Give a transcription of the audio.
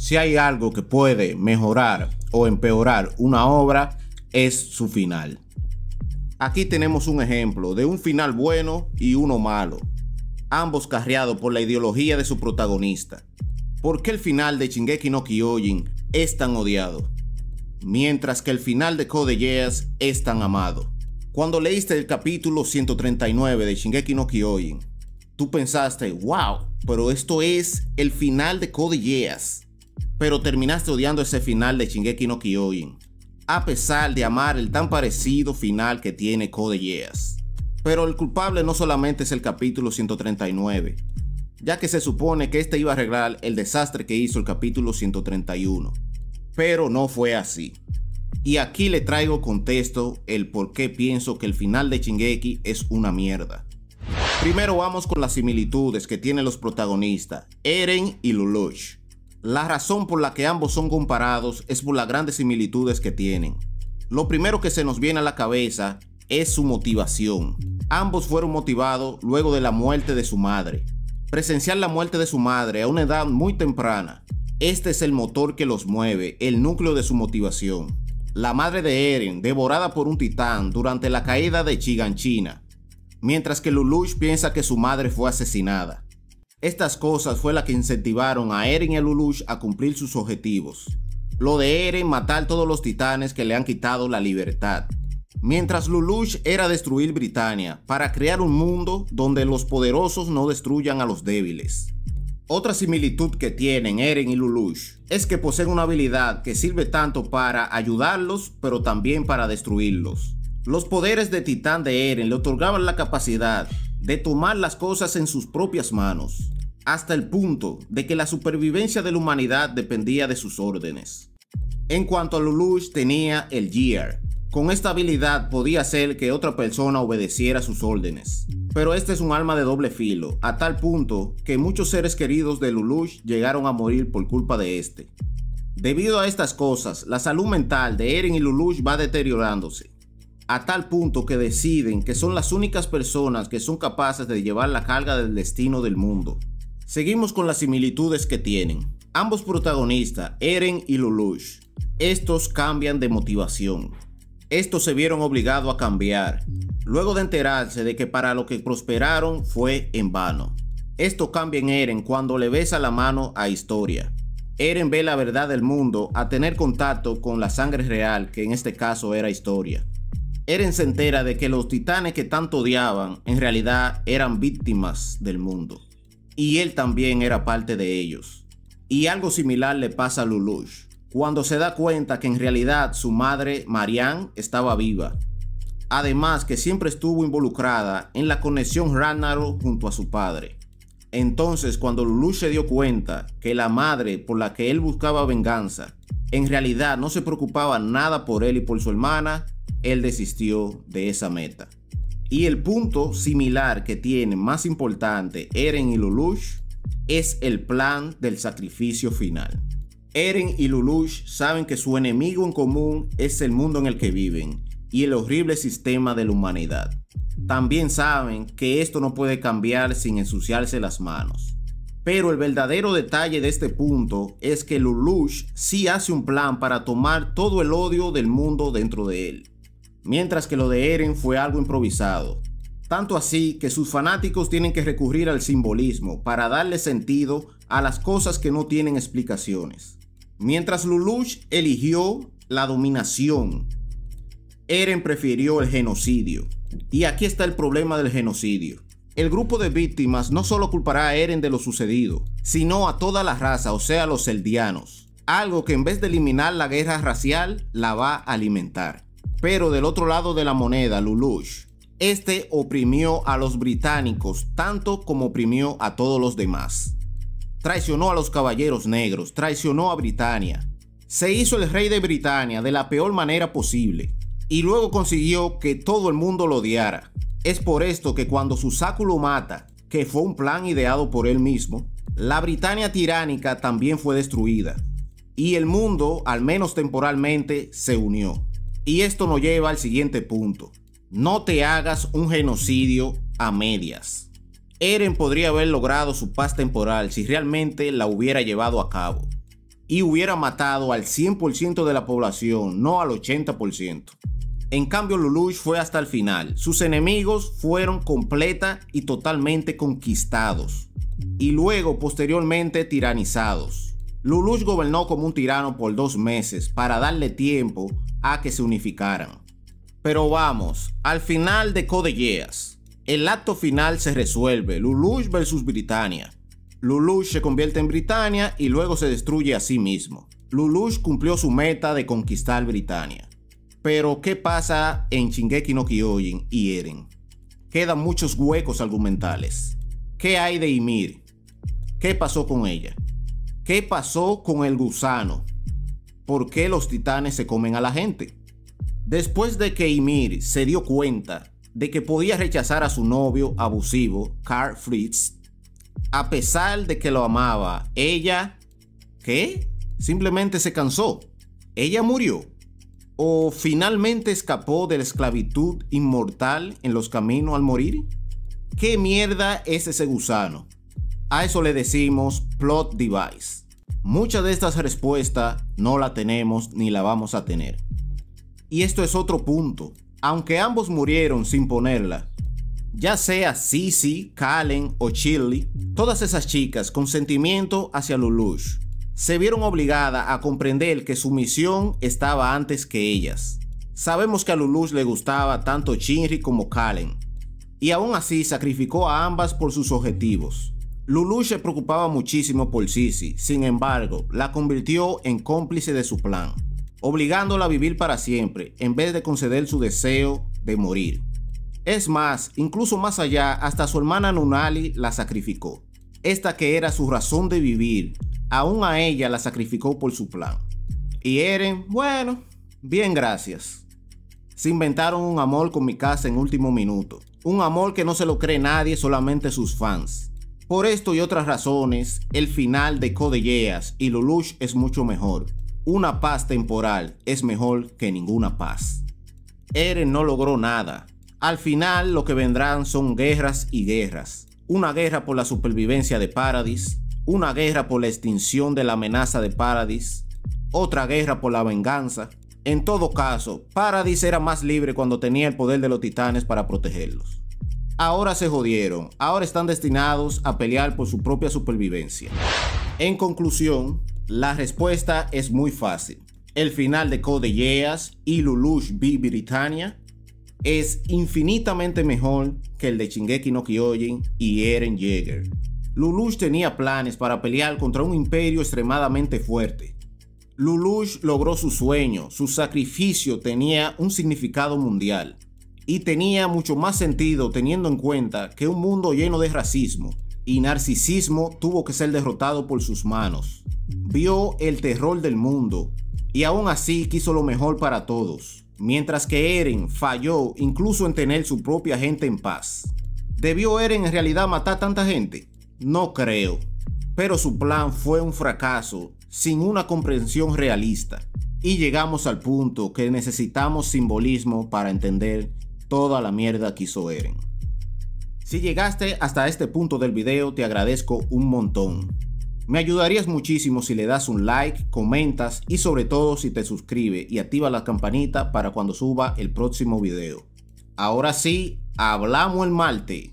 Si hay algo que puede mejorar o empeorar una obra, es su final. Aquí tenemos un ejemplo de un final bueno y uno malo, ambos carreados por la ideología de su protagonista. ¿Por qué el final de Shingeki no Kyojin es tan odiado, mientras que el final de Code Geass es tan amado? Cuando leíste el capítulo 139 de Shingeki no Kyojin, tú pensaste, wow, pero esto es el final de Code Geass. Pero terminaste odiando ese final de Shingeki no Kyojin, a pesar de amar el tan parecido final que tiene Code Geass. Pero el culpable no solamente es el capítulo 139, ya que se supone que este iba a arreglar el desastre que hizo el capítulo 131. Pero no fue así. Y aquí le traigo contexto el por qué pienso que el final de Shingeki es una mierda. Primero vamos con las similitudes que tienen los protagonistas, Eren y Lelouch. La razón por la que ambos son comparados es por las grandes similitudes que tienen. Lo primero que se nos viene a la cabeza es su motivación. Ambos fueron motivados luego de la muerte de su madre. Presenciar la muerte de su madre a una edad muy temprana, este es el motor que los mueve, el núcleo de su motivación. La madre de Eren devorada por un titán durante la caída de Shiganshina, mientras que Lelouch piensa que su madre fue asesinada. Estas cosas fue la que incentivaron a Eren y a Lelouch a cumplir sus objetivos. Lo de Eren, matar todos los titanes que le han quitado la libertad, mientras Lelouch era destruir Britania para crear un mundo donde los poderosos no destruyan a los débiles. Otra similitud que tienen Eren y Lelouch es que poseen una habilidad que sirve tanto para ayudarlos pero también para destruirlos. Los poderes de titán de Eren le otorgaban la capacidad de tomar las cosas en sus propias manos, hasta el punto de que la supervivencia de la humanidad dependía de sus órdenes. En cuanto a Lelouch, tenía el Gear. Con esta habilidad podía hacer que otra persona obedeciera sus órdenes. Pero este es un arma de doble filo, a tal punto que muchos seres queridos de Lelouch llegaron a morir por culpa de este. Debido a estas cosas, la salud mental de Eren y Lelouch va deteriorándose, a tal punto que deciden que son las únicas personas que son capaces de llevar la carga del destino del mundo. Seguimos con las similitudes que tienen. Ambos protagonistas, Eren y Lelouch, estos cambian de motivación. Estos se vieron obligados a cambiar, luego de enterarse de que para lo que prosperaron fue en vano. Esto cambia en Eren cuando le besa la mano a Historia. Eren ve la verdad del mundo a tener contacto con la sangre real, que en este caso era Historia. Eren se entera de que los titanes que tanto odiaban en realidad eran víctimas del mundo, y él también era parte de ellos. Y algo similar le pasa a Lelouch, cuando se da cuenta que en realidad su madre Marianne estaba viva. Además que siempre estuvo involucrada en la conexión Ragnarok junto a su padre. Entonces cuando Lelouch se dio cuenta que la madre por la que él buscaba venganza en realidad no se preocupaba nada por él y por su hermana, él desistió de esa meta. Y el punto similar que tienen más importante Eren y Lelouch es el plan del sacrificio final. Eren y Lelouch saben que su enemigo en común es el mundo en el que viven y el horrible sistema de la humanidad. También saben que esto no puede cambiar sin ensuciarse las manos. Pero el verdadero detalle de este punto es que Lelouch sí hace un plan para tomar todo el odio del mundo dentro de él, mientras que lo de Eren fue algo improvisado. Tanto así que sus fanáticos tienen que recurrir al simbolismo para darle sentido a las cosas que no tienen explicaciones. Mientras Lelouch eligió la dominación, Eren prefirió el genocidio. Y aquí está el problema del genocidio. El grupo de víctimas no solo culpará a Eren de lo sucedido, sino a toda la raza, o sea, los eldianos. Algo que en vez de eliminar la guerra racial, la va a alimentar. Pero del otro lado de la moneda, Lelouch, este oprimió a los británicos tanto como oprimió a todos los demás. Traicionó a los caballeros negros, traicionó a Britania. Se hizo el rey de Britania de la peor manera posible. Y luego consiguió que todo el mundo lo odiara. Es por esto que cuando Suzaku lo mata, que fue un plan ideado por él mismo, la Britania tiránica también fue destruida. Y el mundo, al menos temporalmente, se unió. Y esto nos lleva al siguiente punto. No te hagas un genocidio a medias. Eren podría haber logrado su paz temporal si realmente la hubiera llevado a cabo. y hubiera matado al 100% de la población, no al 80%. En cambio, Lelouch fue hasta el final. Sus enemigos fueron completa y totalmente conquistados y luego posteriormente tiranizados. Lelouch gobernó como un tirano por 2 meses para darle tiempo a que se unificaran. Pero vamos, al final de Code Geass, el acto final se resuelve: Lelouch versus Britannia. Lelouch se convierte en Britannia y luego se destruye a sí mismo. Lelouch cumplió su meta de conquistar Britannia. Pero ¿qué pasa en Shingeki no Kyojin y Eren? Quedan muchos huecos argumentales. ¿Qué hay de Ymir? ¿Qué pasó con ella? ¿Qué pasó con el gusano? ¿Por qué los titanes se comen a la gente? Después de que Ymir se dio cuenta de que podía rechazar a su novio abusivo, Karl Fritz, a pesar de que lo amaba, ella, ¿qué? Simplemente se cansó. ¿Ella murió? ¿O finalmente escapó de la esclavitud inmortal en los caminos al morir? ¿Qué mierda es ese gusano? A eso le decimos plot device. Muchas de estas respuestas no la tenemos ni la vamos a tener. Y esto es otro punto. Aunque ambos murieron sin ponerla, ya sea Sisi, Kallen o Shirley, todas esas chicas con sentimiento hacia Lelouch se vieron obligadas a comprender que su misión estaba antes que ellas. Sabemos que a Lelouch le gustaba tanto Shinri como Kallen, y aún así sacrificó a ambas por sus objetivos. Lelouch se preocupaba muchísimo por Sisi, sin embargo, la convirtió en cómplice de su plan, obligándola a vivir para siempre en vez de conceder su deseo de morir. Es más, incluso más allá, hasta su hermana Nunnally la sacrificó. Esta que era su razón de vivir, aún a ella la sacrificó por su plan. Y Eren, bueno, bien gracias. Se inventaron un amor con Mikasa en último minuto. Un amor que no se lo cree nadie, solamente sus fans. Por esto y otras razones, el final de Code Geass y Lelouch es mucho mejor. Una paz temporal es mejor que ninguna paz. Eren no logró nada. Al final lo que vendrán son guerras y guerras. Una guerra por la supervivencia de Paradis, una guerra por la extinción de la amenaza de Paradis, otra guerra por la venganza. En todo caso, Paradis era más libre cuando tenía el poder de los titanes para protegerlos. Ahora se jodieron, ahora están destinados a pelear por su propia supervivencia. En conclusión, la respuesta es muy fácil. El final de Code Geass y Lelouch v Britannia es infinitamente mejor que el de Shingeki no Kyojin y Eren Yeager. Lelouch tenía planes para pelear contra un imperio extremadamente fuerte. Lelouch logró su sueño, su sacrificio tenía un significado mundial. Y tenía mucho más sentido teniendo en cuenta que un mundo lleno de racismo y narcisismo tuvo que ser derrotado por sus manos. Vio el terror del mundo y aún así quiso lo mejor para todos, mientras que Eren falló incluso en tener su propia gente en paz. ¿Debió Eren en realidad matar tanta gente? No creo, pero su plan fue un fracaso sin una comprensión realista y llegamos al punto que necesitamos simbolismo para entender toda la mierda que hizo Eren. Si llegaste hasta este punto del video, te agradezco un montón. Me ayudarías muchísimo si le das un like, comentas y sobre todo si te suscribes y activa la campanita para cuando suba el próximo video. Ahora sí, hablamos el martes.